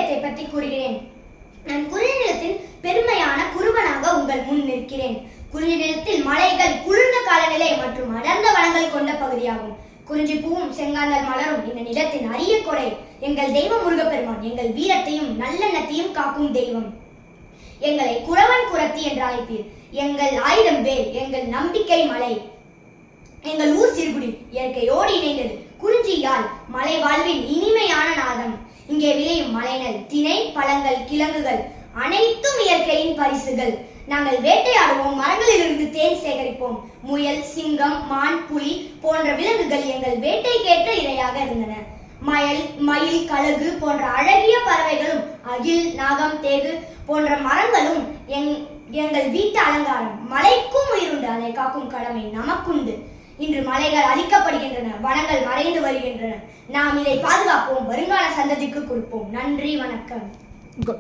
நிலத்தை பற்றி கூறுகிறேன். நான் குறிஞ்சி நிலத்தின் பெருமையான குருவனாக உங்கள் முன் நிற்கிறேன். குறிஞ்சி நிலத்தில் மலைகள், குளிர்ந்த காலநிலை மற்றும் அடர்ந்த வளங்கள் கொண்ட பகுதியாகும். குறிஞ்சி பூவும் செங்காந்தல் மலரும் இந்த நிலத்தின் அரிய கொடை. எங்கள் தெய்வம் முருகப்பெருமான் எங்கள் வீரத்தையும் நல்லெண்ணத்தையும் காக்கும் தெய்வம். எங்களை குறவன் குரத்தி என்று அழைப்பீர். எங்கள் ஆயுதம் வேல், எங்கள் நம்பிக்கை மலை. எங்கள் ஊர் சிறுகுடி இயற்கையோடு இணைந்தது. குறிஞ்சியால் மலை வாழ்வின் இனிமையான நாதம். இங்கே விளையும் மலைநெல், திணை, பழங்கள், கிழங்குகள் அனைத்தும் இயற்கையின் பரிசுகள். நாங்கள் வேட்டையாடுவோம், மரங்களிலிருந்து தேன் சேகரிப்போம். முயல், சிங்கம், மான், புலி போன்ற விலங்குகள் எங்கள் வேட்டைக்கேற்ற இரையாக இருந்தன. மயில், கழுகு போன்ற அழகிய பறவைகளும், அகில், நாகம், தேகு போன்ற மரங்களும் எங்கள் வீட்டு அலங்காரம். மலைக்கும் உயிருண்டு, அதை காக்கும் கடமை நமக்குண்டு. இன்று மலைகள் அழிக்கப்படுகின்றன, வனங்கள் மறைந்து வருகின்றன. நாம் இதை பாதுகாப்போம், வருங்கால சந்ததிக்கு கொடுப்போம். நன்றி, வணக்கம்.